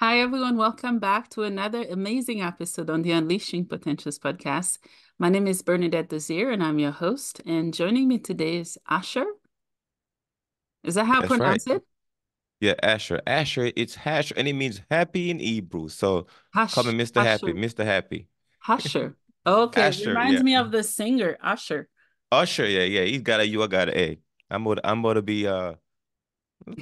Hi, everyone. Welcome back to another amazing episode on the Unleashing Potentials podcast. My name is Bernadette Desir, and I'm your host. And joining me today is Asher. Is that how I That's right. pronounce it? Yeah, Asher. Asher, it's Hasher, and it means happy in Hebrew. So call me Mr. Happy, Asher, Mr. Happy. Asher. Okay, it Asher, reminds yeah. me of the singer Usher. Usher, yeah, yeah. He's got a U, I got an A. I'm about to be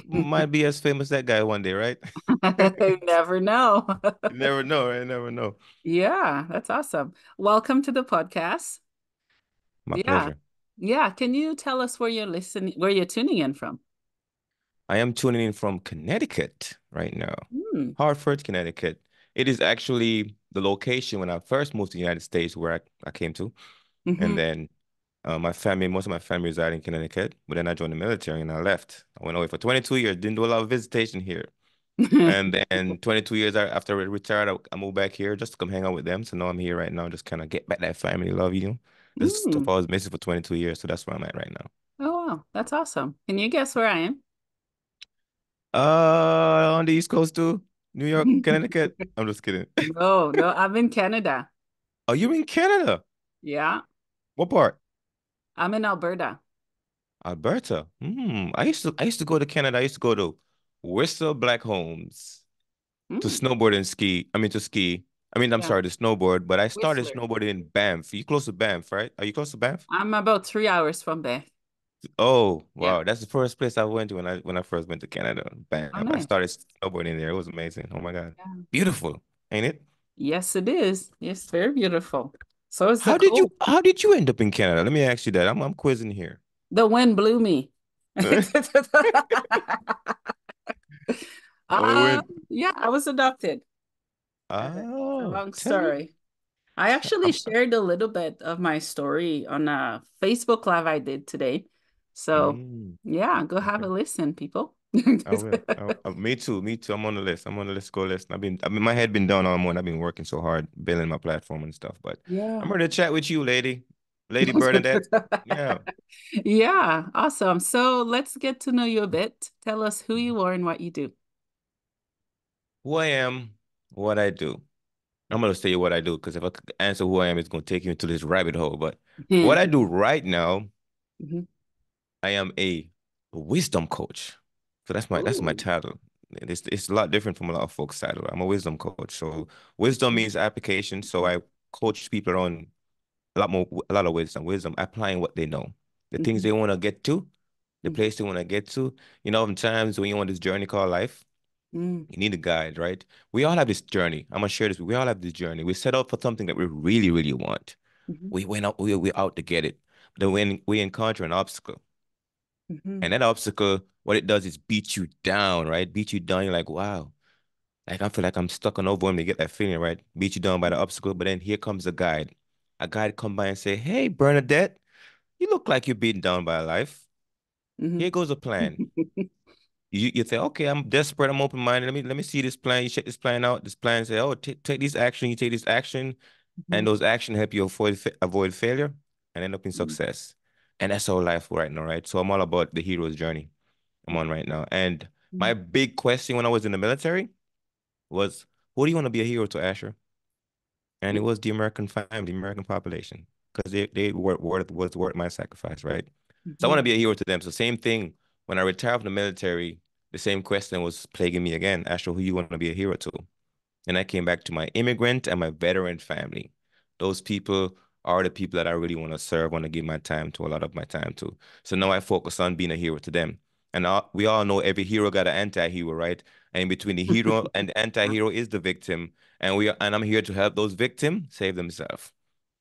might be as famous as that guy one day, right? You never know. You never know, right? You never know. Yeah, that's awesome. Welcome to the podcast. My Yeah, pleasure. yeah. Can you tell us where you're tuning in from? I am tuning in from Connecticut right now. Hmm. Hartford, Connecticut. It is actually the location when I first moved to the United States where I came to. And Mm-hmm. then most of my family reside in Connecticut, but then I joined the military and I left. I went away for 22 years, didn't do a lot of visitation here. And then 22 years after I retired, I moved back here just to come hang out with them. So now I'm here right now, just kind of get back that family love, you know. This stuff Mm. I was missing for 22 years, so that's where I'm at right now. Oh, wow. That's awesome. Can you guess where I am? On the East Coast too, New York, Connecticut. I'm just kidding. No, no, I'm in Canada. Oh, you're in Canada. Yeah, What part? I'm in Alberta. Alberta. I used to go to Canada. I used to go to Whistler Black Homes to Mm, snowboard and ski. I mean to ski. I'm yeah, sorry, to snowboard, but I started Whistler. snowboarding in Banff. You close to Banff, right? Are you close to Banff? I'm about 3 hours from there. Oh, Yeah. wow. That's the first place I went to when I first went to Canada. Oh, Banff. I nice. started snowboarding there. It was amazing. Oh my God. Yeah. Beautiful, ain't it? Yes, it is. Yes, very beautiful. So is the How did you cold. how did you end up in Canada? Let me ask you that. I'm quizzing here. The wind blew me. Oh, Uh, wait. yeah, I was adopted. It's a Oh, long tell me. story. I actually shared a little bit of my story on a Facebook Live I did today. So, Mm, yeah, go have a okay. listen, people. I will. Me too. Me too. I'm on the list. I'm on the list. Go list. My head been down all morning. I've been working so hard building my platform and stuff. But I'm Yeah. ready to chat with you, Lady Bernadette. Yeah. Yeah, awesome. So let's get to know you a bit. Tell us who you are and what you do. Who I am, what I do. I'm gonna tell you what I do because if I could answer who I am, it's gonna take you into this rabbit hole. But what I do right now, Mhm. I am a wisdom coach. So that's my Ooh. title. It's a lot different from a lot of folks' title. I'm a wisdom coach. So wisdom means application. So I coach people on a lot of wisdom, applying what they know, the things Mhm. they want to get to, the Mhm. place they want to get to. Sometimes when you're on this journey called life, Mhm. you need a guide, right? We all have this journey. I'm gonna share this. We all have this journey. We set out for something that we really, really want. Mhm. We went out, we're out to get it. Then when we encounter an obstacle, Mhm. and that obstacle, what it does is beat you down, right? Beat you down. You're like, wow. Like I feel like I'm stuck on overwhelmed. You get that feeling, right? Beat you down by the obstacle, but then here comes a guide. A guide come by and say, "Hey, Bernadette, you look like you're beaten down by life. Mhm. Here goes a plan." You say, "Okay, I'm desperate. I'm open-minded. Let me see this plan. You check this plan out. This plan say, oh, take this action. You take this action, and Mhm. those action help you avoid failure and end up in Mhm. success. And that's our life right now, right? So I'm all about the hero's journey I'm on right now. And my Mhm. big question when I was in the military was, who do you want to be a hero to, Asher? And it was the American family, the American population, because they was worth my sacrifice, right? So I want to Mhm. be a hero to them. So same thing when I retired from the military, the same question was plaguing me again. Asher, who you want to be a hero to? And I came back to my immigrant and my veteran family. Those people are the people that I really want to serve, want to give my time to, a lot of my time to. So now I focus on being a hero to them. And we all know every hero got an anti-hero, right? And in between the hero and the anti-hero is the victim. And I'm here to help those victims save themselves.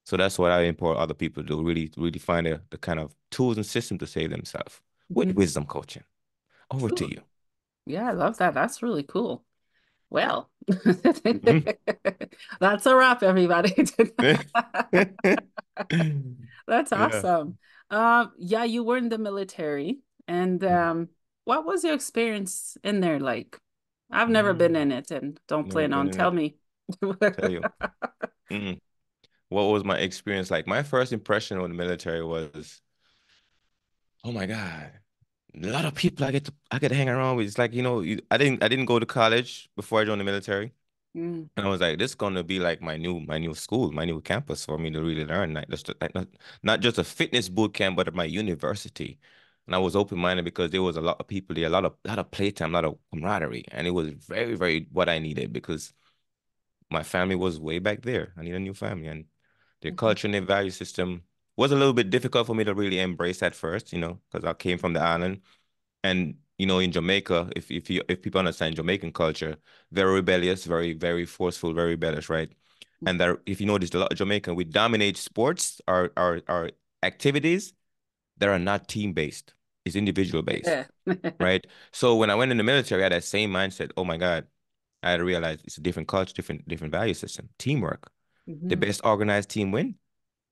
So that's what I implore other people to do, really find the kind of tools and system to save themselves with Mhm. wisdom coaching. Over to Ooh, you. yeah, I love that. That's really cool. Well, Mhm. that's a wrap, everybody. That's Yeah. awesome. Yeah, you were in the military, and Mhm. what was your experience in there like? I've never been Mm. in it, and don't Never plan been on. in Tell it. me. Tell you. Mm. What was my experience like? My first impression of the military was, oh my God, a lot of people I get to hang around with. It's like, I didn't go to college before I joined the military. Mm, And I was like, this is gonna be like my new school, my new campus for me to really learn. Like not just a fitness boot camp, but my university. And I was open-minded because there was a lot of people there, a lot of playtime, a lot of camaraderie. And it was very, very what I needed because my family was way back there. I need a new family. And their mhm. culture and their value system was a little bit difficult for me to really embrace at first, because I came from the island. And in Jamaica, if people understand Jamaican culture, very rebellious, very, very forceful, very rebellious, right? And that if you notice, a lot of Jamaican, we dominate sports, our activities that are not team based. It's individual based, Yeah. right? So when I went in the military, I had that same mindset. Oh my God, I had to realize it's a different culture, different value system, teamwork. The Mhm. best organized team win,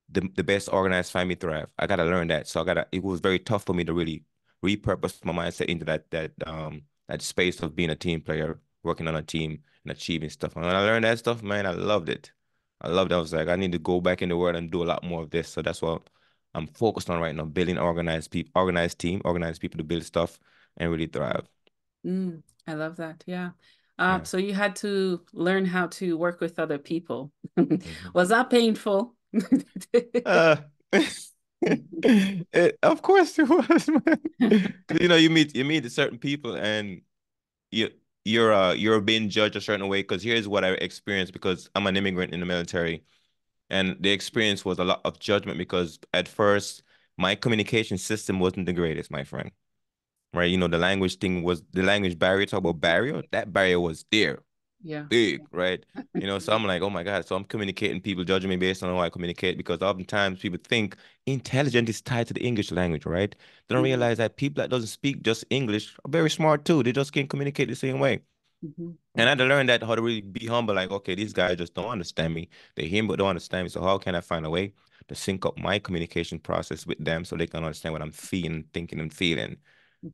the best organized family thrive. I gotta learn that. So it was very tough for me to really repurpose my mindset into that space of being a team player, working on a team and achieving stuff. And when I learned that stuff, man, I loved it. I loved it. I was like, I need to go back in the world and do a lot more of this. So that's what I'm focused on right now, building organized people, organized team, organized people to build stuff and really thrive. Mm, I love that. Yeah. Yeah. So you had to learn how to work with other people. Mhm. Was that painful? Uh, of course it was, man. 'Cause, you meet certain people and you you're being judged a certain way. Because here's what I experienced because I'm an immigrant in the military, and the experience was a lot of judgment because at first my communication system wasn't the greatest, my friend. Right? The language barrier. Talk about barrier. That barrier was there Yeah. big, right? So I'm like, oh my God. So I'm communicating, people judging me based on how I communicate because oftentimes people think intelligence is tied to the English language, right? They don't Mm, realize that people that doesn't speak just English are very smart too. They just can't communicate the same way. mhm, And I had mhm, to learn that how to really be humble, like, okay, these guys just don't understand me. They hear me but don't understand me. So how can I find a way to sync up my communication process with them so they can understand what I'm feeling, thinking, and feeling?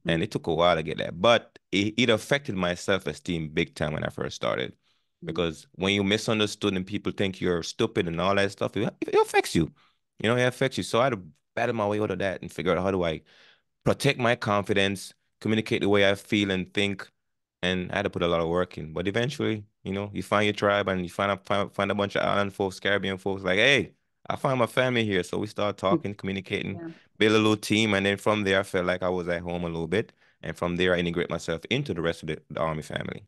And mhm, it took a while to get that, but it affected my self-esteem big time when I first started. mhm, Because when you misunderstood and people think you're stupid and all that stuff, it affects you. It affects you. So I had to battle my way out of that and figure out how do I protect my confidence, communicate the way I feel and think. And I had to put a lot of work in. But eventually, you find your tribe and you find a bunch of island folks, Caribbean folks, like, hey, I find my family here. So we start mhm. talking, communicating, Yeah. build a little team. And then from there, I felt like I was at home a little bit. And from there, I integrate myself into the rest of the Army family.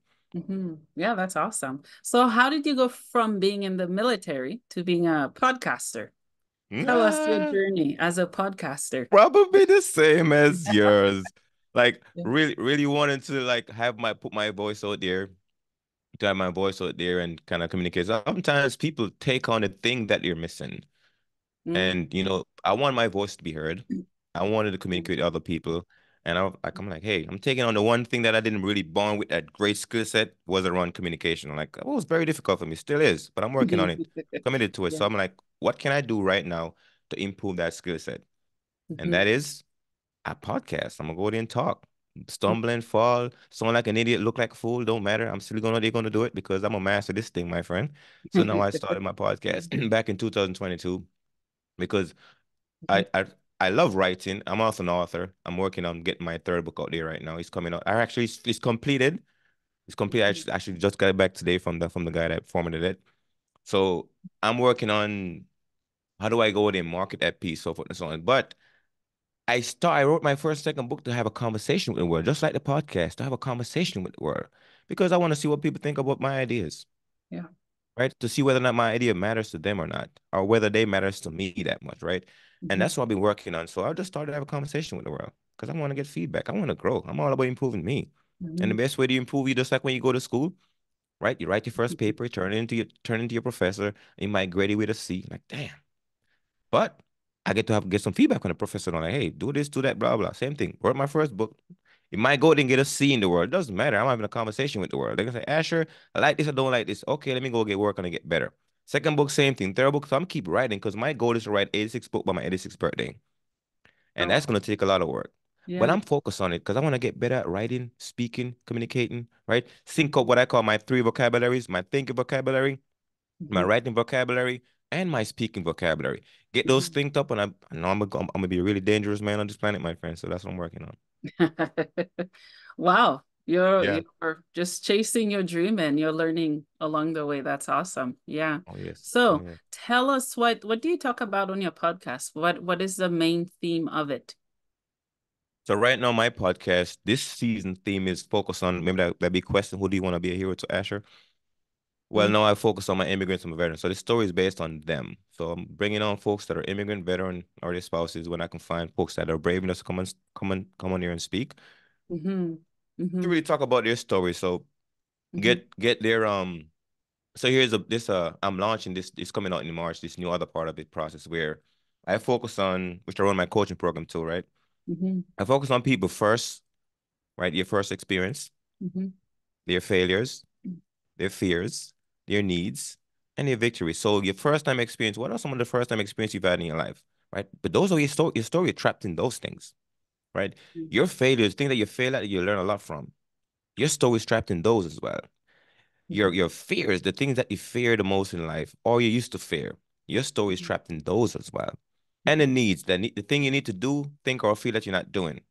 Yeah, that's awesome. So how did you go from being in the military to being a podcaster? Tell us your Nah, journey as a podcaster. probably the same as yours. Like Yeah. really, really wanted to like put my voice out there, to have my voice out there and kind of communicate. Sometimes people take on the thing that you're missing. Mm, And I want my voice to be heard. I wanted to mm, communicate with other people. And I'm like, hey, I'm taking on the one thing that I didn't really born with that great skill set was around communication. I'm like, it was very difficult for me, still is, but I'm working on it, committed to it. yeah. So I'm like, what can I do right now to improve that skill set? And Mhm. that is a podcast. I'm gonna go there and talk. Stumble and fall, sound like an idiot, look like a fool, don't matter. I'm still gonna they're gonna do it because I'm a master of this thing, my friend. So now I started my podcast back in 2022 because I, I I love writing. I'm also an author. I'm working on getting my third book out there right now. It's coming out. It's completed. It's complete. I actually just got it back today from the guy that formatted it. So I'm working on how do I go there and market that piece, so forth and so on. But I wrote my first second book to have a conversation with the world, just like the podcast, to have a conversation with the world. Because I want to see what people think about my ideas, Yeah. right? To see whether or not my idea matters to them or not, or whether they matters to me that much, right? And Mhm. that's what I've been working on. So I just started to have a conversation with the world because I want to get feedback. I want to grow. I'm all about improving me. And the Mhm. best way to improve you, just like when you go to school, right? You write your first Mhm. paper, turn it into your professor, and you might grade it with a C. Like, damn. But I get some feedback from the professor on like, hey, do this, do that, blah, blah. Same thing. Wrote my first book. It might go there and get a C in the world. It doesn't matter. I'm having a conversation with the world. They're gonna say, Asher, I like this, I don't like this. Okay, let me go get work on it, get better. Second book, same thing. Third book, so I'm keep writing because my goal is to write 86 book by my 86th birthday. And that's Oh, gonna take a lot of work. But yeah. I'm focused on it because I want to get better at writing, speaking, communicating, right? Sync up Mhm. what I call my three vocabularies, my thinking vocabulary, my Mhm. writing vocabulary, and my speaking vocabulary. Get those Mhm. synced up, and I know I'm gonna be a really dangerous man on this planet, my friend. So that's what I'm working on. Wow, you're Yeah. you're just chasing your dream and you're learning along the way. That's awesome. Yeah. Oh yes. Oh So yeah. tell us what do you talk about on your podcast? What is the main theme of it? So right now, my podcast, this season theme is focused on maybe that big question, who do you want to be a hero to, Asher? Well, Mhm, no, I focus on my immigrants and my veterans. So the story is based on them. So I'm bringing on folks that are immigrant, veteran, or their spouses when I can find folks that are brave enough to come on here and speak mhm, to mhm, really talk about their story. So mhm, get their So here's this I'm launching this. It's coming out in March. This new other part of the process where I focus on, which I run my coaching program too, right? mhm, I focus on people first, right? Your first experience, mhm, their failures, mhm, their fears, their needs, and their victories. So your first time experience, what are some of the first time experience you've had in your life, right? But those are your story trapped in those things, right? Your failures, things that you fail at, you learn a lot from. Your story is trapped in those as well. Your mhm, your fears, the things that you fear the most in life, or you used to fear, your story is mhm, trapped in those as well. And the mhm, needs, the thing you need to do, think, or feel that you're not doing.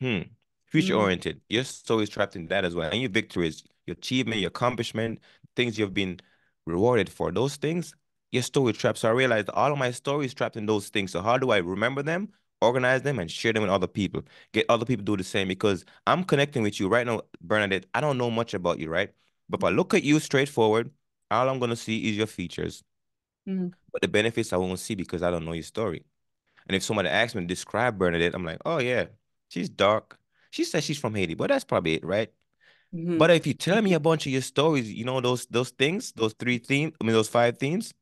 Hmm. Future mhm, oriented. Your soul is trapped in that as well. And your victories, your achievement, your accomplishment, things you've been rewarded for, those things, your story trapped. So I realized all of my story is trapped in those things. So how do I remember them, organize them, and share them with other people? Get other people to do the same because I'm connecting with you right now, Bernadette. I don't know much about you, right? But if I look at you straightforward, all I'm gonna see is your features. mhm, But the benefits I won't see because I don't know your story. And if somebody asks me to describe Bernadette, I'm like, oh yeah, she's dark. She says she's from Haiti, but that's probably it, right? But mhm, if you tell me a bunch of your stories, those things, those three themes, I mean those five themes,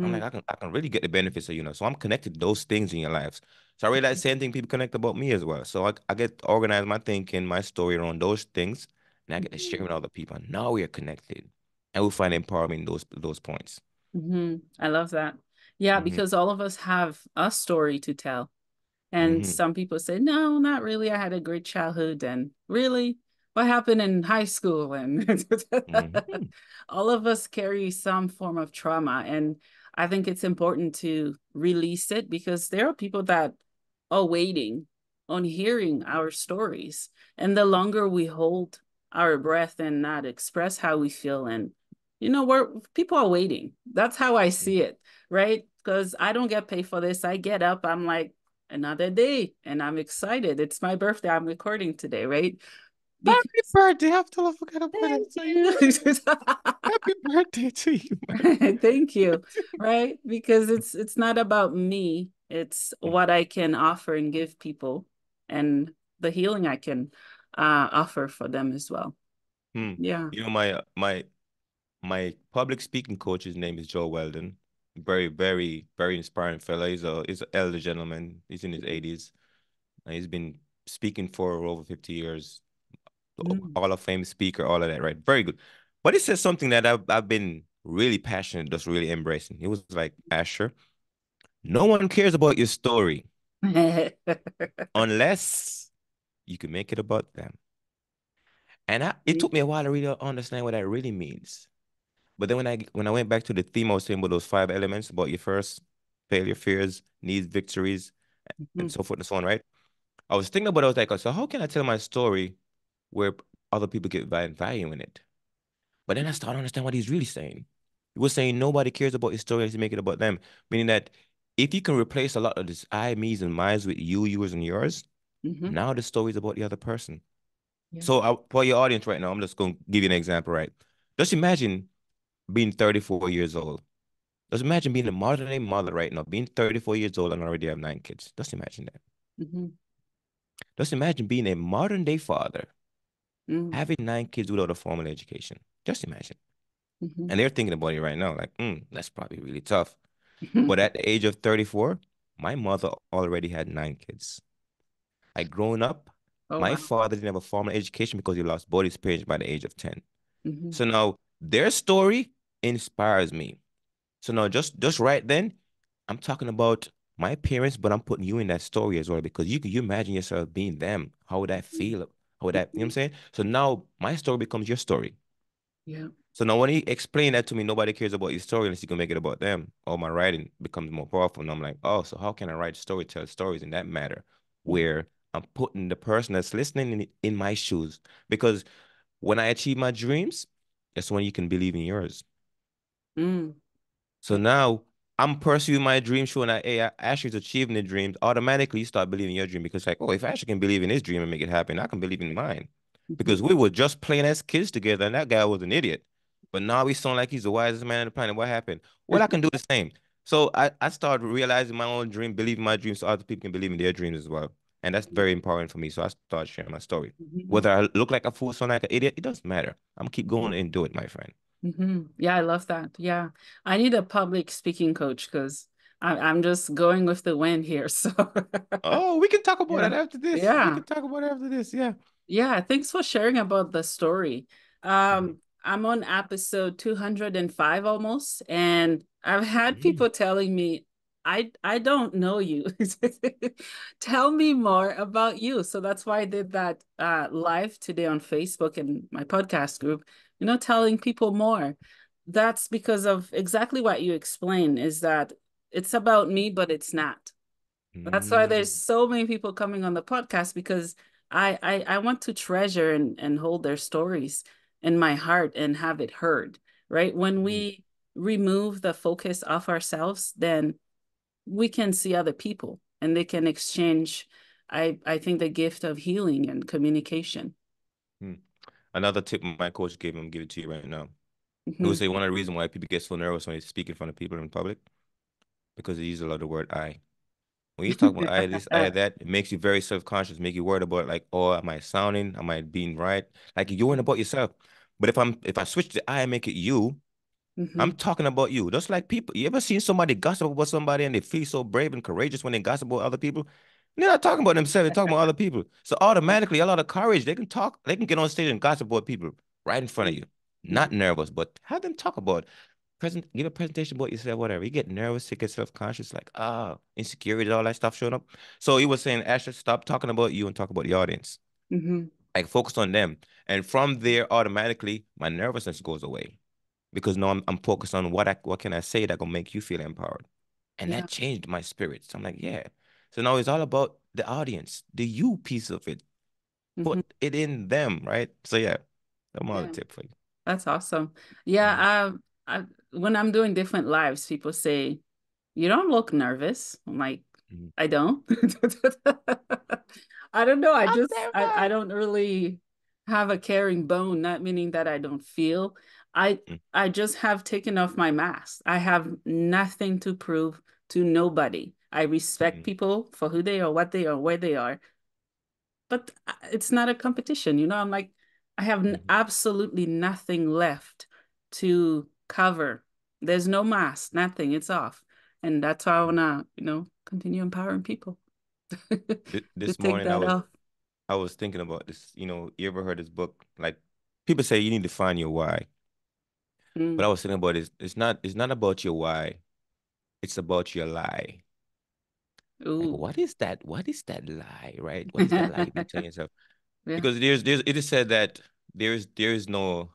I'm like, mhm, I can really get the benefits of So I'm connected to those things in your lives. So I realize same thing people connect about me as well. So I get to organize my thinking, my story around those things, and I get to share mhm. with other people. And now we are connected. And we find empowerment in those points. I love that. Yeah, Mm-hmm. because all of us have a story to tell. And Mm-hmm. some people say, no, not really. I had a great childhood. And really, what happened in high school? And Mm-hmm. all of us carry some form of trauma. And I think it's important to release it because there are people that are waiting on hearing our stories. And the longer we hold our breath and not express how we feel, and people are waiting. That's how I see it, right? Because I don't get paid for this. I get up, I'm like, another day, and I'm excited. It's my birthday. I'm recording today, right? Happy Because birthday. I have to forget about thank it to you. you. Happy birthday to you, man. Thank you. Right? Because it's not about me. It's what I can offer and give people and the healing I can offer for them as well. Hmm. Yeah. My public speaking coach, his name is Joe Weldon. Very, very, very inspiring fella. He's an elder gentleman. He's in his 80s. And he's been speaking for over 50 years. Mm. Hall of Fame speaker, all of that, right? Very good. But he said something that I've been really passionate, just really embracing. He was like, Asher, no one cares about your story unless you can make it about them. And it took me a while to really understand what that really means. But then when I went back to the theme I was saying about those five elements about your first failure, fears, needs, victories, and Mhm, so forth and so on, right? I was thinking about it, I was like, so how can I tell my story where other people get value in it? But then I started to understand what he's really saying. He was saying nobody cares about your story unless you make it about them. Meaning that if you can replace a lot of this I, me's, and mine's with you, yours, and yours, mhm. now the story is about the other person. Yeah. So for your audience right now, I'm just going to give you an example, right? Just imagine being 34 years old. Just imagine being a modern day mother right now, being 34 years old and already have 9 kids. Just imagine that. Mhm, Just imagine being a modern day father, mm, having 9 kids without a formal education. Just imagine. mhm, And they're thinking about it right now, like, that's probably really tough. But at the age of 34, my mother already had 9 kids. Like growing up, Oh, my wow. father didn't have a formal education because he lost both his parents by the age of 10. Mhm, So now their story inspires me. So now just right then, I'm talking about my parents, but I'm putting you in that story as well because you imagine yourself being them. How would that feel? How would that, you know what I'm saying? So now my story becomes your story. yeah. So now when he explained that to me, nobody cares about your story unless you can make it about them. Or my writing becomes more powerful. And I'm like, oh, so how can I write tell stories in that matter Yeah. where I'm putting the person that's listening in my shoes. Because when I achieve my dreams, that's when you can believe in yours. Mm. So now I'm pursuing my dream, showing that hey, Ashley's achieving the dreams. Automatically, you start believing your dream because like, oh, if Ashley can believe in his dream and make it happen, I can believe in mine. Mhm. Because we were just playing as kids together, and that guy was an idiot. But now we sound like he's the wisest man on the planet. What happened? Well, I can do the same. So I started realizing my own dream, believing my dreams, so other people can believe in their dreams as well. And that's very important for me. So I started sharing my story. Mhm. Whether I look like a fool, sound like an idiot, it doesn't matter. I'm gonna keep Mhm. going and do it, my friend. Yeah, I love that. Yeah. I need a public speaking coach because I'm just going with the wind here. So Oh, we can talk about yeah. that after this. We Yeah. can talk about it after this. Yeah. Yeah, thanks for sharing about the story. I'm on episode 205 almost, and I've had Mhm. people telling me, I don't know you. Tell me more about you. So that's why I did that live today on Facebook and my podcast group, telling people more. That's because of exactly what you explained, is that it's about me, but it's not. That's why there's Mm, so many people coming on the podcast because I want to treasure and hold their stories in my heart and have it heard, right? When mm, we remove the focus off ourselves, then we can see other people and they can exchange, I think, the gift of healing and communication. mm. Another tip my coach gave me, I'm giving it to you right now. He would Hmm. say one of the reasons why people get so nervous when they speak in front of people in public because they use a lot of the word I. When you talk about I this, I that, it makes you very self-conscious, make you worried about like, oh, am I sounding? Am I being right? Like you're worrying about yourself. But if I switch the I and make it you, I'm Hmm. talking about you. Just like people, you ever seen somebody gossip about somebody and they feel so brave and courageous when they gossip about other people? They're not talking about themselves, they're talking about other people. So automatically, a lot of courage, they can talk, they can get on stage and gossip about people right in front of you. Not nervous, but have them talk about give a presentation about yourself, whatever. You get nervous, you get self-conscious, like insecurity, all that stuff showing up. So he was saying, Asher, stop talking about you and talk about the audience. Hmm. Like focus on them. And from there, automatically, my nervousness goes away because now I'm focused on what can I say that gonna make you feel empowered, and Yeah. that changed my spirit. So I'm like, yeah. So now it's all about the audience, the you piece of it. Hmm. Put it in them, right? So yeah, I'm all the Yeah. tip for you. That's awesome. Mm, Yeah, when I'm doing different lives, people say, "You don't look nervous." I'm like, mm. "I don't." I don't know. I'm I terrified. don't really have a caring bone, not meaning that I don't feel. I Mm, I just have taken off my mask. I have nothing to prove to nobody. I respect mm, people for who they are, what they are, where they are, but it's not a competition. I'm like, I have mm, absolutely nothing left to cover. There's no mask, nothing. It's off. And that's how I mm. wanna, continue empowering people to This take morning that off. I was thinking about this. You ever heard this book? Like people say you need to find your why, but I Mm. was thinking about it. It's not about your why. It's about your lie. Like, Ooh. what is that? What is that lie, right? What is that lie you've been telling yourself? Yeah. Because it is said that there is no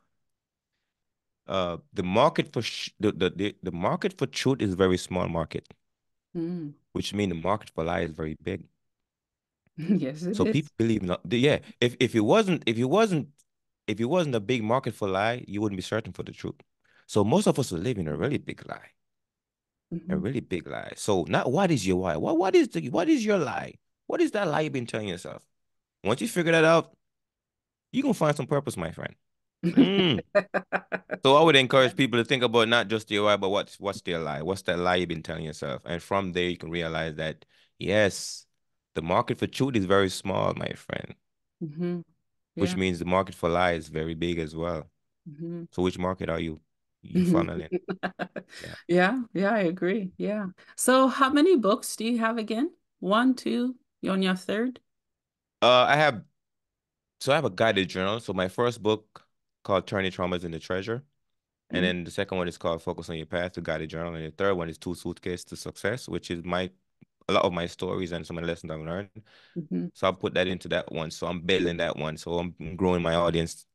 the market for the market for truth is very small market, Mm. which means the market for lie is very big. Yes, it So is. people believe not yeah. If it wasn't a big market for lie, you wouldn't be searching for the truth. So most of us are living a really big lie, a Mhm. really big lie. So not what is your why? What is your lie? What is that lie you've been telling yourself? Once you figure that out, you're gonna find some purpose, my friend. Mm. So I would encourage people to think about not just their why, but what's their lie? What's that lie you've been telling yourself? And from there, you can realize that yes, the market for truth is very small, my friend, Hmm. which Yeah. means the market for lie is very big as well. Hmm. So which market are you funneling? Yeah. Yeah, yeah, I agree. Yeah. So how many books do you have again? One, two, you're on your third? I have I have a guided journal. So my first book called Turning Traumas into Treasure. And Mm-hmm. then the second one is called Focus on Your Path to Guided Journal. And the third one is Two Suitcases to Success, which is a lot of my stories and some of the lessons I've learned. Mm-hmm. So I put that into that one. So I'm building that one. So I'm growing my audience,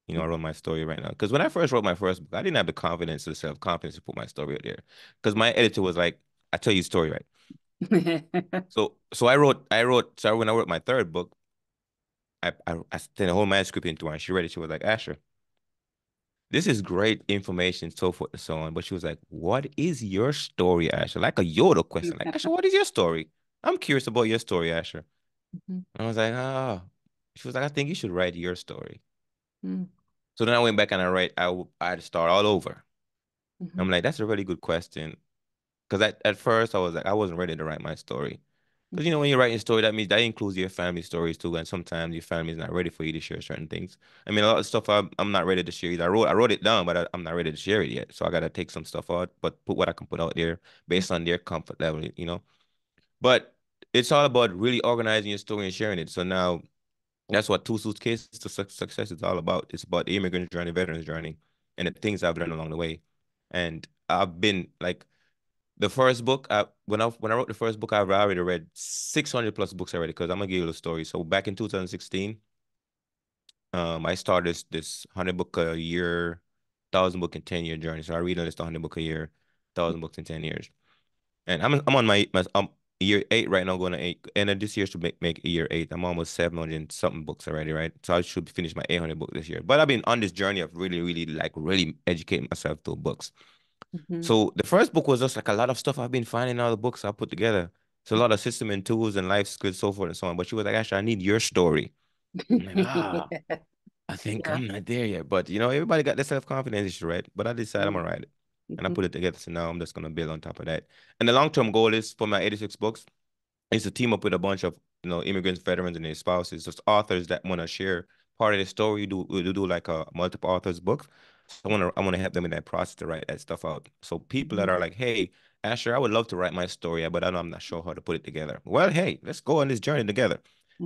around my story right now. Because when I first wrote my first book, I didn't have the confidence or the self-confidence to put my story out there. Because my editor was like, I tell you a story, right? So when I wrote my third book, I sent a whole manuscript into her and she read it. She was like, Asher, this is great information, so forth and so on. But she was like, what is your story, Asher? Like a Yoda question. Like, Asher, what is your story? I'm curious about your story, Asher. Mhm. And I was like, oh. She was like, I think you should write your story. Mm, So then I went back and I had to start all over. I'm mhm, like, that's a really good question. Because at first I was like, I wasn't ready to write my story. Because mhm, when you're writing a story, that means that includes your family stories too. And sometimes your family is not ready for you to share certain things. I mean, a lot of stuff I'm not ready to share either. I wrote it down, but I'm not ready to share it yet. So I gotta take some stuff out, but put what I can put out there based on their comfort level. But it's all about really organizing your story and sharing it. So now that's what Two Suitcases to Success is all about. It's about the immigrant journey, veterans journey, and the things I've learned along the way. And I've been like the first book, when I wrote the first book, I've already read 600 plus books already because I'm gonna give you a story. So back in 2016, I started this 100 book a year, 1,000 book in 10 year journey. So I read at least 100 book a year, 1,000 books in 10 years. And I'm on my year eight right now, going to eight, and then this year should make year eight. I'm almost 700 something books already, right? So I should finish my 800 book this year. But I've been on this journey of really, really like really educating myself through books. mhm, So the first book was just like a lot of stuff I've been finding in all the books I put together. So a lot of system and tools and life skills, so forth and so on. But she was like, actually, I need your story. I'm like, I think Yeah. I'm not there yet. But everybody got their self-confidence issue, right? But I decided I'm Mm, gonna write it. And I mhm, put it together. So now I'm just gonna build on top of that. And the long-term goal is for my 86 books is to team up with a bunch of immigrants, veterans, and their spouses, just authors that want to share part of the story. We do like a multiple authors book. So I want to help them in that process to write that stuff out. So people that mhm, are like, hey, Asher, I would love to write my story, but I'm not sure how to put it together. Well, hey, let's go on this journey together.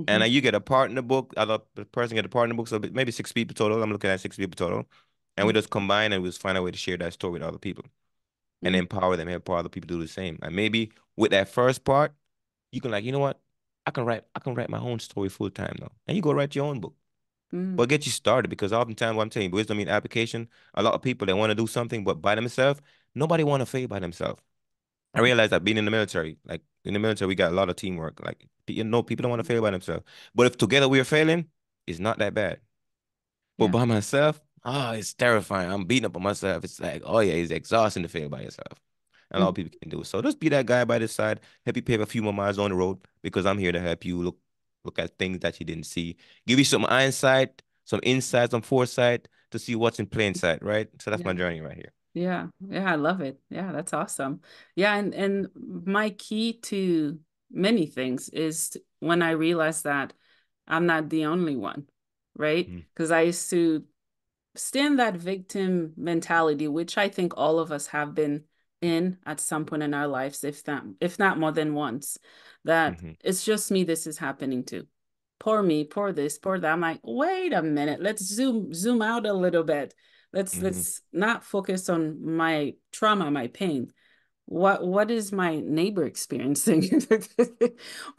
And mhm, then you get a part in the book, other person get a part in the book, so maybe 6 people total. I'm looking at 6 people total. And we mm, just combine and we just find a way to share that story with other people and mm, empower them, empower other people to do the same. And maybe with that first part, you can like, you know what? I can write my own story full time now. And you go write your own book. mm, But get you started because oftentimes what I'm telling you, wisdom in application, a lot of people they want to do something but by themselves, nobody want to fail by themselves. I realized that being in the military, like in the military, we got a lot of teamwork. Like people don't want to fail by themselves. But if together we are failing, it's not that bad. But yeah. by myself, it's terrifying. I'm beating up on myself. It's like, oh yeah, it's exhausting to fail by yourself. And a lot Mm, of people can do it. So just be that guy by the side, help you pave a few more miles on the road because I'm here to help you look at things that you didn't see. Give you some insight, some insight, some foresight to see what's in plain sight, right? So that's yeah. my journey right here. Yeah. Yeah. I love it. Yeah. That's awesome. Yeah. And my key to many things is when I realized that I'm not the only one, right? Mm, Because I used to stay in that victim mentality, which I think all of us have been in at some point in our lives, if not more than once, that mm-hmm, it's just me this is happening to. Poor me, poor this, poor that. I'm like, wait a minute, let's zoom out a little bit. Let's mm-hmm, let's not focus on my trauma, my pain. What is my neighbor experiencing?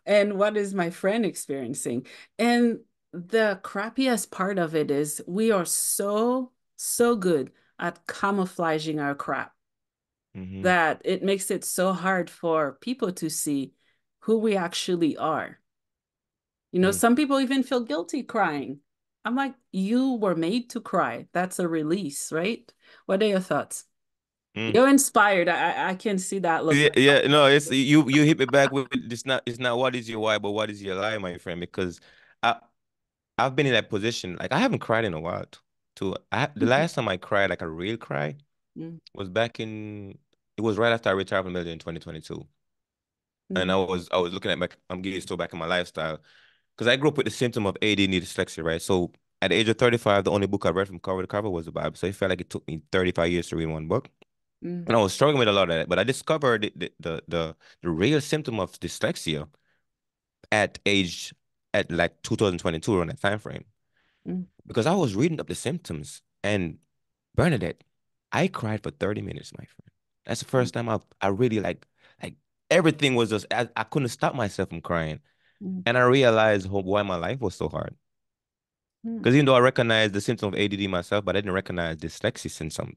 And what is my friend experiencing? And the crappiest part of it is we are so good at camouflaging our crap mm-hmm, that it makes it so hard for people to see who we actually are. mm, Some people even feel guilty crying. I'm like, you were made to cry. That's a release, right? What are your thoughts? mm. You're inspired. I can see that look. Yeah, yeah, no, it's you hit me back with it's not what is your why, but what is your lie, my friend, because I I've been in that position. Like I haven't cried in a while too. The last time I cried, like a real cry, Mm, was back in it was right after I retired from the military in 2022. And I mm, was I was looking at I'm getting still back in my lifestyle. Because I grew up with the symptom of ADD dyslexia, right? So at the age of 35, the only book I read from cover to cover was the Bible. So it felt like it took me 35 years to read one book. mm, And I was struggling with a lot of that. But I discovered the real symptom of dyslexia at age at like 2022 around that time frame. mm, Because I was reading up the symptoms and Bernadette, I cried for 30 minutes, my friend. That's the mm, first time I really like everything was just I couldn't stop myself from crying. mm, And I realized why my life was so hard. mm. Because even though I recognized the symptom of ADD myself, but I didn't recognize dyslexia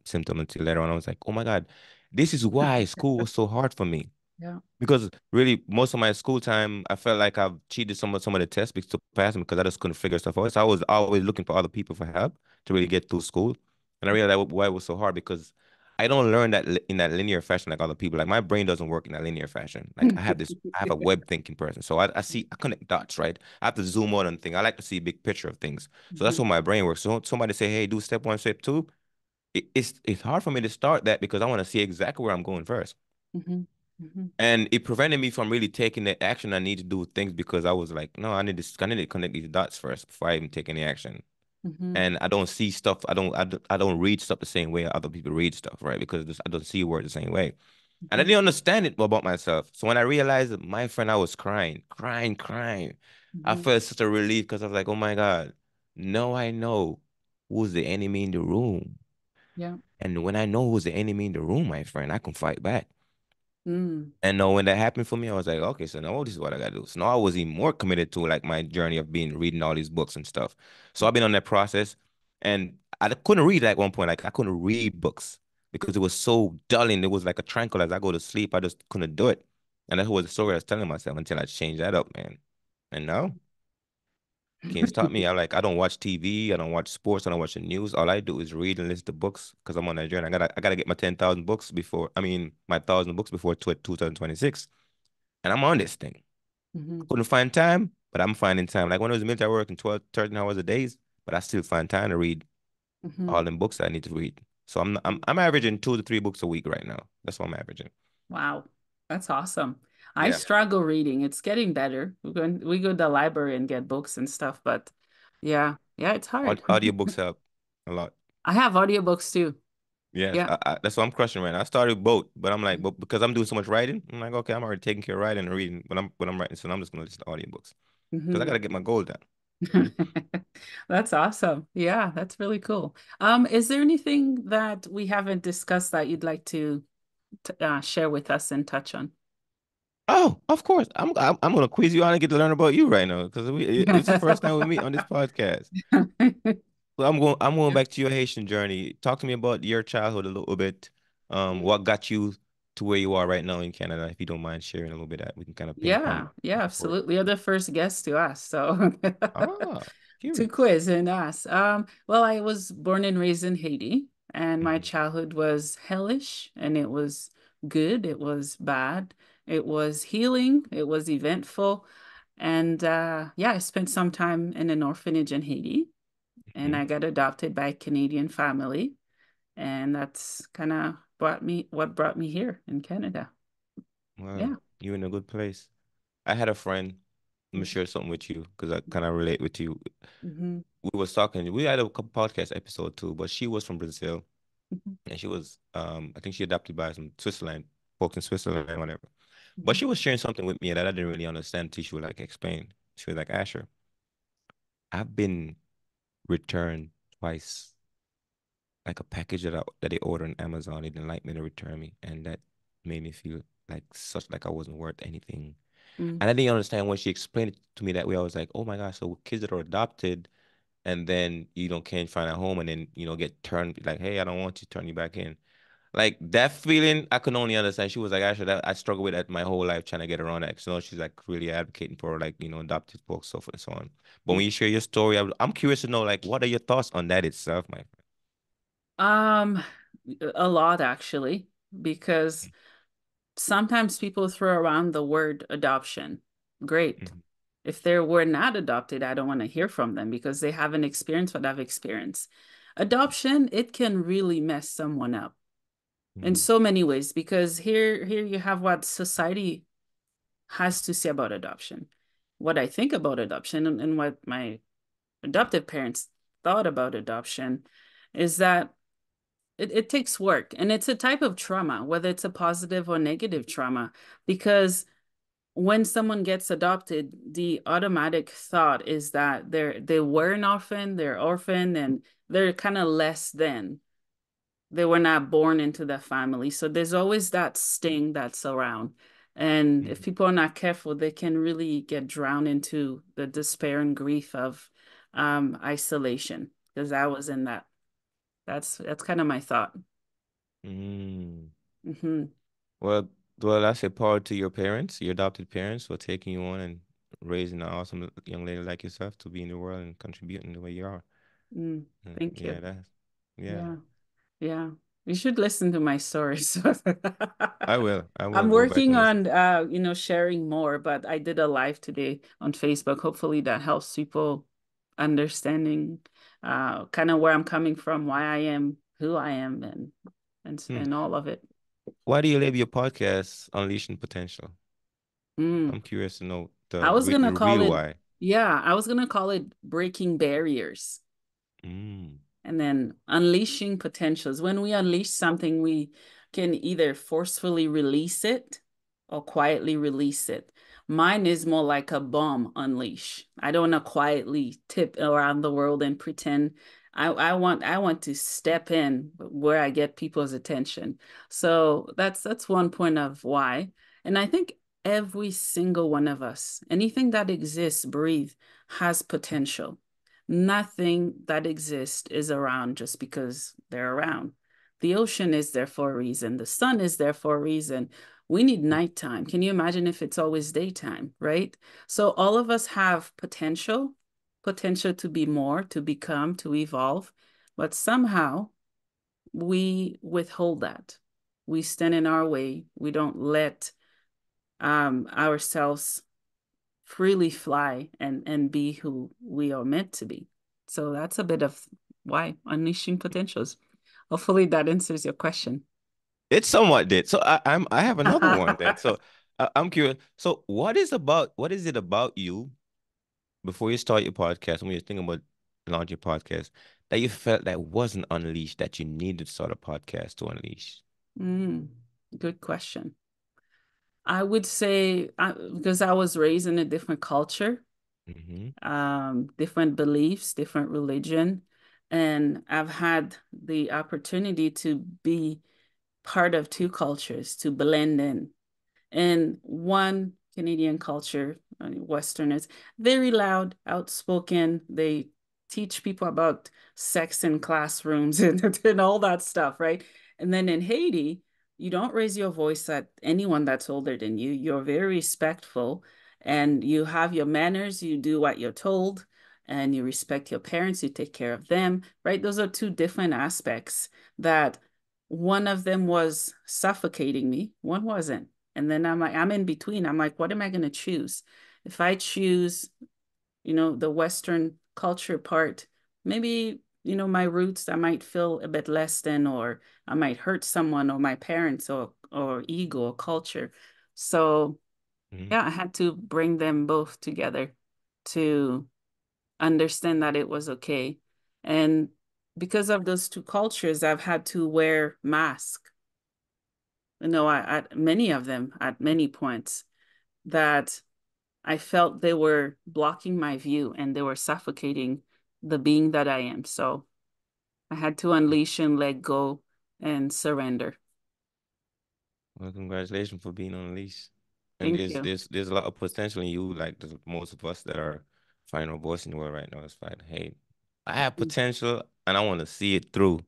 symptom until later on. I was like, oh my God, this is why school was so hard for me. Yeah. Because really, most of my school time, I felt like I've cheated some of the tests to pass them because I just couldn't figure stuff out. So I was always looking for other people for help to really get through school. And I realized why it was so hard because I don't learn that in that linear fashion like other people. Like my brain doesn't work in that linear fashion. Like I have a web thinking person. So I connect dots, right? I have to zoom out on things. I like to see a big picture of things. So that's Mhm, how my brain works. So somebody say, hey, do step one, step two. It's hard for me to start that because I want to see exactly where I'm going first. mhm, mhm, And it prevented me from really taking the action I need to do with things because I was like, no, I need to connect these dots first before I even take any action. mhm, And I don't see stuff, I don't read stuff the same way other people read stuff, right? Because I don't see words the same way. And I mhm, didn't understand it about myself. So when I realized that my friend, I was crying, crying, crying. I mhm. felt such a relief because I was like, oh my God, now I know who's the enemy in the room. Yeah. And when I know who's the enemy in the room, my friend, I can fight back. Mm, And when that happened for me, I was like, okay, so now this is what I gotta do. So now I was even more committed to like my journey of being reading all these books and stuff. So I've been on that process, and I couldn't read at one point. Like I couldn't read books because it was so dulling. It was like a tranquilizer. I go to sleep, I just couldn't do it. And that was the story I was telling myself until I changed that up, man. And now can't stop me. I don't watch TV, I don't watch sports, I don't watch the news. All I do is read and listen to books because I'm on that journey. I gotta get my 10,000 books before my 1,000 books before 2026. And I'm on this thing. mhm, Couldn't find time, but I'm finding time. Like when I was in military, I working 12, 13 hours a day, but I still find time to read mhm. all them books I need to read. So I'm averaging 2 to 3 books a week right now. That's what I'm averaging. Wow, that's awesome. I Yeah. struggle reading. It's getting better. We go to the library and get books and stuff, but yeah, yeah, it's hard. Audiobooks help a lot. I have audiobooks too. Yes, Yeah. that's what I'm crushing right now. I started both, but I'm like, but because I'm doing so much writing, I'm like, okay, I'm already taking care of writing and reading when I'm writing, so I'm just gonna listen to audiobooks because I Hmm. gotta get my goal done. That's awesome. Yeah, that's really cool. Is there anything that we haven't discussed that you'd like to share with us and touch on? Oh, of course. I'm gonna quiz you on and get to learn about you right now because it's the first time we meet on this podcast. So I'm going back to your Haitian journey. Talk to me about your childhood a little bit. What got you to where you are right now in Canada, if you don't mind sharing a little bit of that. We can kind of ping pong Yeah, yeah, back and forth. absolutely. You're the first guest to ask, so Ah, to curious. quiz and ask. Well, I was born and raised in Haiti, and my Hmm. childhood was hellish, and it was good, it was bad, it was healing, it was eventful, and yeah, I spent some time in an orphanage in Haiti, and Hmm. I got adopted by a Canadian family, and that's kind of brought me here in Canada. Well, Yeah. you're in a good place. I had a friend. Let me Mm-hmm. share something with you because I kind of relate with you. Mm-hmm. We was talking. We had a couple podcast episode too, but she was from Brazil. Mm-hmm. And she was I think she adopted by some Switzerland folks in Switzerland, whatever. But Mm-hmm. she was sharing something with me that I didn't really understand until she would like explain. She was like, Asher, I've been returned twice, like a package that they ordered on Amazon. They didn't like me to return me, and that made me feel like such like I wasn't worth anything. Mm-hmm. And I didn't understand when she explained it to me that way. I was like, oh my gosh, so kids that are adopted and then can't find a home and then get turned like, hey, I don't want you to turn you back in. Like that feeling, I could only understand. She was like, actually, that I struggle with that my whole life trying to get around that. So she's like really advocating for like, adopted folks, so forth and so on. But when you share your story, I'm curious to know like, what are your thoughts on that itself, my Um, a lot actually, because sometimes people throw around the word adoption. Great. friend? If they were not adopted, I don't want to hear from them because they haven't experienced what I've experienced. Adoption, it can really mess someone up in Hmm. so many ways because here you have what society has to say about adoption, what I think about adoption, and what my adoptive parents thought about adoption is that it takes work and it's a type of trauma, whether it's a positive or negative trauma, because when someone gets adopted, the automatic thought is that they were an orphan, they're orphan, and they're kind of less than. They were not born into the family. So there's always that sting that's around. And if Hmm. people are not careful, they can really get drowned into the despair and grief of isolation. Because I was in that. That's kind of my thought. Hmm. Hmm. Well, Well, I say power to your parents, your adopted parents, for taking you on and raising an awesome young lady like yourself to be in the world and contributing the way you are. Mm, thank you. Yeah, that's yeah. Yeah. Yeah. You should listen to my stories. I will. I will I'm go back working and listen. on sharing more, but I did a live today on Facebook. Hopefully that helps people understanding kind of where I'm coming from, why I am who I am Hmm. and all of it. Why do you label your podcast Unleashing Potential? Mm. I'm curious to know I was the gonna call real it, why. yeah, I was gonna call it breaking barriers. Mm. And then unleashing potentials. When we unleash something, we can either forcefully release it or quietly release it. Mine is more like a bomb unleash. I don't want to quietly tip around the world and pretend. I want to step in where I get people's attention. So that's one point of why. And I think every single one of us, anything that exists, breathe, has potential. Nothing that exists is around just because they're around. The ocean is there for a reason. The sun is there for a reason. We need nighttime. Can you imagine if it's always daytime, right? So all of us have potential, potential to be more, to become, to evolve, but somehow we withhold that. We stand in our way. We don't let ourselves freely fly and be who we are meant to be. So that's a bit of why unleashing potentials. Hopefully that answers your question. It somewhat did. So I have another one then. So I'm curious. So what is it about you before you start your podcast, when you're thinking about launching your podcast, that you felt that wasn't unleashed, that you needed to start a podcast to unleash? Mm, good question. I would say because I was raised in a different culture, Mm-hmm. different beliefs, different religion, and I've had the opportunity to be part of two cultures, to blend in. And one Canadian culture, Westerners, very loud, outspoken. They teach people about sex in classrooms and all that stuff, right? And then in Haiti, you don't raise your voice at anyone that's older than you. You're very respectful and you have your manners. You do what you're told and you respect your parents. You take care of them, right? Those are two different aspects that one of them was suffocating me, one wasn't. And then I'm like, I'm in between. I'm like, what am I going to choose? If I choose, the Western culture part, maybe, my roots, I might feel a bit less than, or I might hurt someone or my parents or ego or culture. So Mm-hmm. yeah, I had to bring them both together to understand that it was okay. And because of those two cultures, I've had to wear masks, at many of them at many points that I felt they were blocking my view and they were suffocating the being that I am. So I had to unleash and let go and surrender. Well, congratulations for being on a leash. And Thank you. there's a lot of potential in you, like there's most of us that are finding our voice in the world right now. It's like, hey, I have potential and I want to see it through.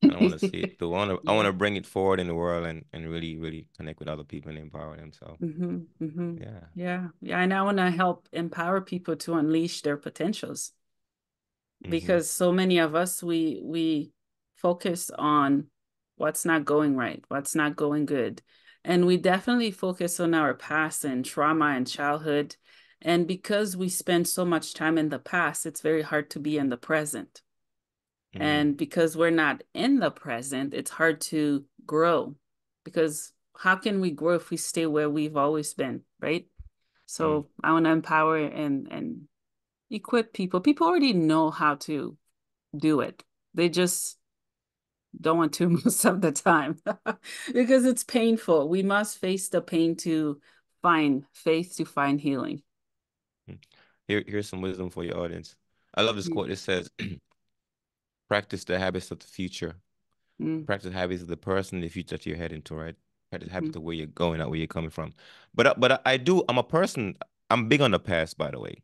And I want to see it through. I want Yeah. to bring it forward in the world and really, really connect with other people and empower them. So yeah. Yeah. Yeah. And I want to help empower people to unleash their potentials Mm-hmm. because so many of us we focus on what's not going right, what's not going good. And we definitely focus on our past and trauma and childhood. And because we spend so much time in the past, it's very hard to be in the present. Mm-hmm. And because we're not in the present, it's hard to grow because how can we grow if we stay where we've always been, right? So I want to empower and equip people. People already know how to do it. They just don't want to most of the time because it's painful. We must face the pain to find faith, to find healing. Here's some wisdom for your audience. I love this Mm, quote. It says, practice the habits of the future. mm, Practice habits of the person in the future that you're heading to, right? Practice habits mm, of where you're going, not where you're coming from. But I do, I'm a person, I'm big on the past, by the way.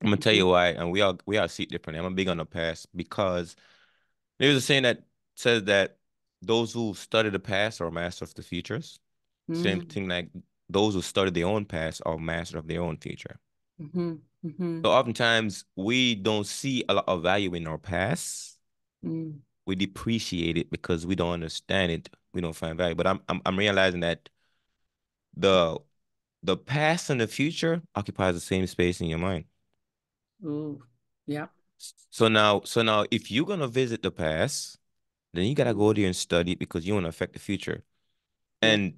I'm gonna tell mhm, you why, and we all see it differently. I'm big on the past because there's a saying that says that those who study the past are masters of the futures. Same Mm. thing like those who study their own past are master of their own future. Mm-hmm. Mm-hmm. So oftentimes we don't see a lot of value in our past. Mm. We depreciate it because we don't understand it. We don't find value. But I'm realizing that the the past and the future occupies the same space in your mind. Ooh. Yeah. So now if you're gonna visit the past, then you gotta Mm. go there and study it because you want to affect the future. Yeah. And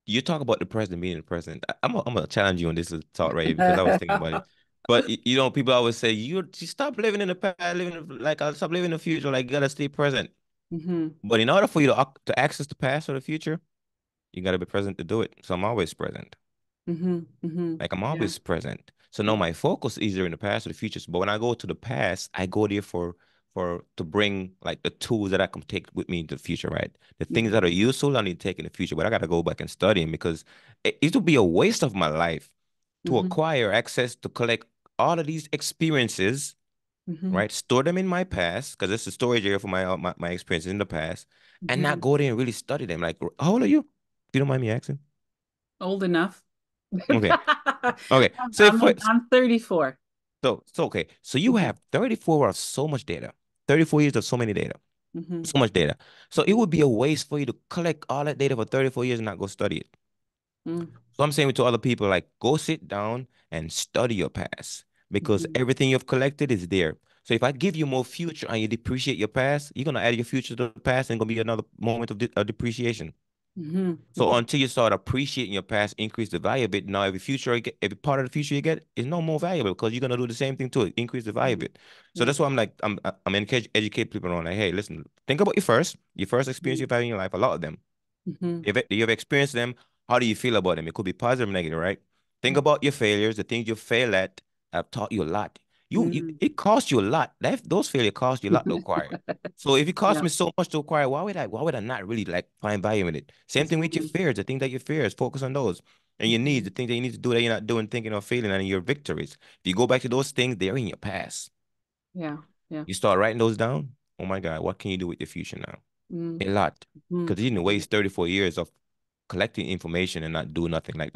you talk about the president being the president. I'm gonna challenge you on this thought right here because I was thinking about it. But you know, people always say you stop living in the past, like I stop living in the future. Like you gotta stay present. Mm-hmm. But in order for you to access the past or the future, you gotta be present to do it. So I'm always present. Mm-hmm. Mm-hmm. Like I'm Yeah. always present. So now Yeah. my focus is either in the past or the future. But when I go to the past, I go there for to bring like the tools that I can take with me into the future, right? The things that are Mm-hmm. useful I need to take in the future. But I gotta go back and study them because it would be a waste of my life to Mm-hmm. acquire access to collect all of these experiences, Mm-hmm. right? Store them in my past because it's a storage area for my experiences in the past, and Mm-hmm. not go there and really study them. Like, how old are you? If you don't mind me asking. Old enough. Okay. Okay. I'm, So if I'm I'm 34. so okay. So you Mm-hmm. have 34 of so much data. 34 years of so many data. Mm-hmm. So much data. So it would be a waste for you to collect all that data for 34 years and not go study it. Mm-hmm. So I'm saying to other people, like, go sit down and study your past because Mm-hmm. everything you've collected is there. So if I give you more future and you depreciate your past, you're gonna add your future to the past and gonna be another moment of depreciation. So Mm-hmm. until you start appreciating your past, increase the value of it. Now, every part of the future you get is no more valuable because you're gonna do the same thing to it, increase the value of Mm-hmm. it. So Yeah. that's why I'm educate people on like, hey, listen, think about your first experience you've had in your life. A lot of them. Mm-hmm. You've experienced them. How do you feel about them? It could be positive or negative, right? Think about your failures. The things you fail at have taught you a lot. Mm-hmm. It cost you a lot. Those failures cost you a lot to acquire. So if it cost Yeah. me so much to acquire, why would I not really like find value in it? Same thing with your Mm-hmm. fears, the things that you fears, focus on those. And your needs, Mm-hmm. the things that you need to do that you're not doing, thinking or feeling, and your victories. If you go back to those things, they're in your past. Yeah. Yeah. You start writing those down. Oh my God, what can you do with your future now? A lot. Mm-hmm. Because you didn't waste 34 years of collecting information and not do nothing. Like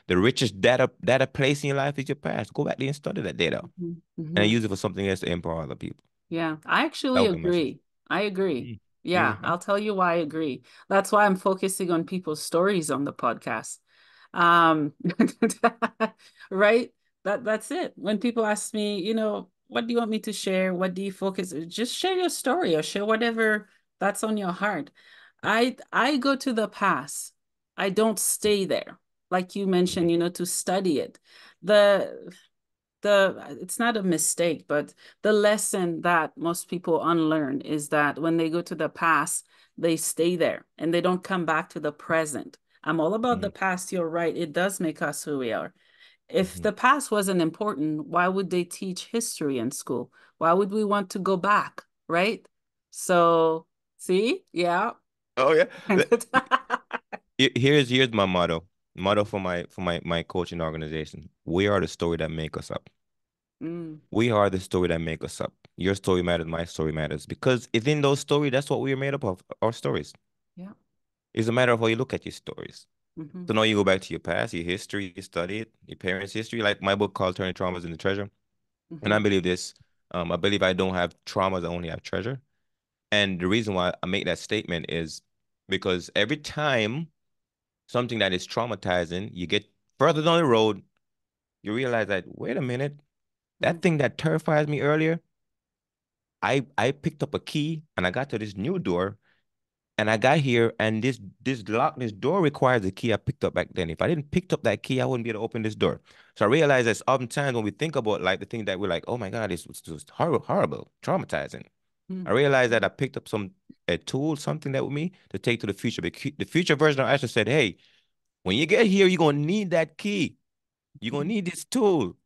the richest data place in your life is your past. Go back there and study that data Mm-hmm. and Mm-hmm. use it for something else to empower other people. Yeah, I That actually would be my share. agree. I agree. Yeah, Mm-hmm. I'll tell you why I agree. That's why I'm focusing on people's stories on the podcast. Um, right? That's it. When people ask me, what do you want me to share? What do you focus? Just share your story or share whatever that's on your heart. I go to the past. I don't stay there. Like you mentioned, to study it. The it's not a mistake, but the lesson that most people unlearn is that when they go to the past, they stay there and they don't come back to the present. I'm all about Mm-hmm. the past. You're right. It does make us who we are. If Mm-hmm. the past wasn't important, why would they teach history in school? Why would we want to go back? Right? So, see? Yeah. Oh yeah. Here's my motto. Motto for my coaching organization. We are the story that make us up. Mm, We are the story that make us up. Your story matters, my story matters. Because within those stories, that's what we are made up of, our stories. yeah. It's a matter of how you look at your stories. Hmm. So now you go back to your past, your history, you study it, your parents' history, like my book called Turning Traumas into Treasure. And I Hmm. believe this. I believe I don't have traumas, I only have treasure. And the reason why I make that statement is because every time something that is traumatizing, you get further down the road, you realize that, wait a minute, that thing that terrifies me earlier, I picked up a key and I got to this new door and I got here and this door requires a key I picked up back then. If I didn't pick up that key, I wouldn't be able to open this door. So I realized that oftentimes when we think about like the thing that we're like, oh my God, this was just horrible, horrible, traumatizing. I Hmm. realized that I picked up a tool, something that with me to take to the future. The future version of Asher said, hey, when you get here, you're gonna need that key. You're gonna need this tool.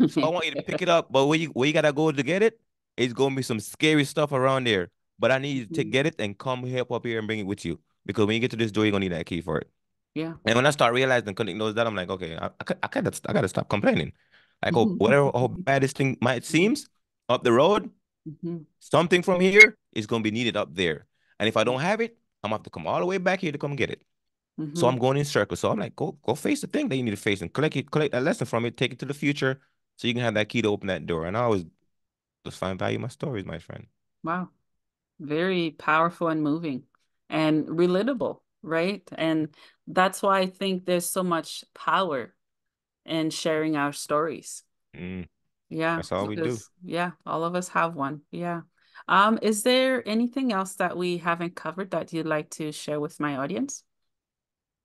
So I want you to pick it up, but where you gotta go to get it, it's gonna be some scary stuff around there. But I need you to Hmm. get it and come help up here and bring it with you. Because when you get to this door, you're gonna need that key for it. Yeah. And when I start realizing and connecting those that, I'm like, okay, I gotta stop complaining. Like, oh, Mhm. whatever how bad this thing might seems up the road, Mhm. something from here is gonna be needed up there. And if I don't have it, I'm gonna have to come all the way back here to come get it. So Mm-hmm. I'm going in circles. So I'm like, go face the thing that you need to face and collect that lesson from it, take it to the future so you can have that key to open that door. And I always just find value in my stories, my friend. Wow. Very powerful and moving and relatable, right? And that's why I think there's so much power in sharing our stories. Mm, Yeah, that's all we do. because yeah, all of us have one. Yeah. Is there anything else that we haven't covered that you'd like to share with my audience?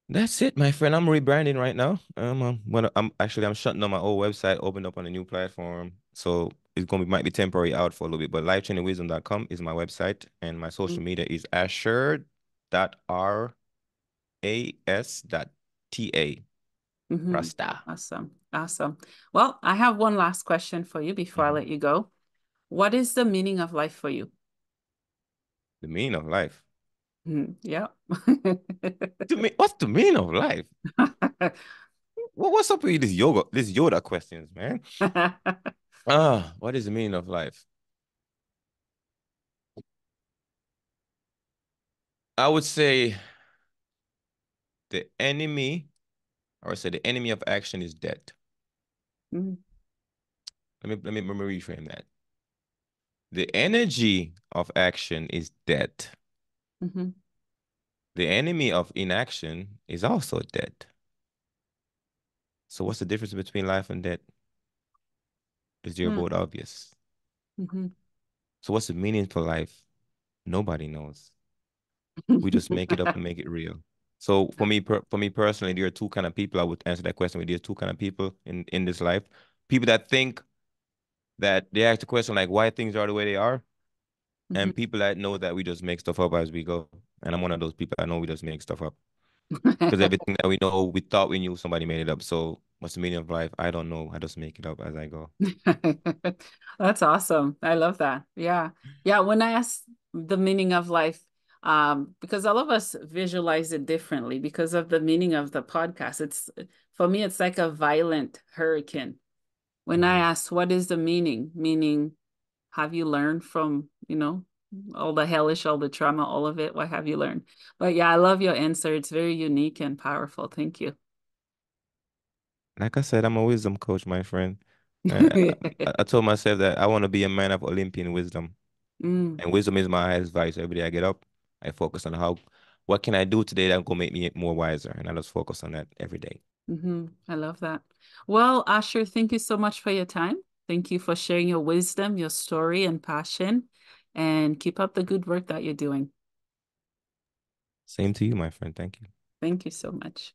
That's it, my friend. I'm rebranding right now. I'm shutting down my old website, opened up on a new platform. So it's gonna be might be temporary out for a little bit, but lifechangingwisdom.com is my website, and my social media is asher.ras.ta. Mm-hmm. Rasta. Awesome. Awesome. Well, I have one last question for you before I Mhm. let you go. What is the meaning of life for you? The meaning of life. Mhm. Yeah. What's the meaning of life? What's up with these Yoda questions, man? What is the meaning of life? I would say the enemy, or say the enemy of action is debt. Mm, Let me reframe that. The energy of action is debt. mhm, The enemy of inaction is also debt. So what's the difference between life and debt? Is they're mm, both obvious. mhm. So what's the meaning for life? Nobody knows. We just make it up and make it real. So for me personally, there are two kind of people I would answer that question with. There's two kind of people in this life. People that think that they ask the question like why things are the way they are, Mhm. and people that know that we just make stuff up as we go. And I'm one of those people. I know we just make stuff up. Because everything that we know, we thought we knew, somebody made it up. So what's the meaning of life? I don't know. I just make it up as I go. That's awesome. I love that. Yeah. Yeah. When I ask the meaning of life, because all of us visualize it differently because of the meaning of the podcast. It's for me, it's like a violent hurricane. When I Mhm. ask what is the meaning, meaning have you learned from, all the hellish, all the trauma, all of it? What have you learned? But yeah, I love your answer. It's very unique and powerful. Thank you. Like I said, I'm a wisdom coach, my friend. And I told myself that I want to be a man of Olympian wisdom. Mm, And wisdom is my highest vice. Every day I get up, I focus on what can I do today that will make me more wiser? And I just focus on that every day. I love that. Well, Asher, thank you so much for your time. Thank you for sharing your wisdom, your story, and passion. And keep up the good work that you're doing. Same to you, my friend. Thank you. Thank you so much.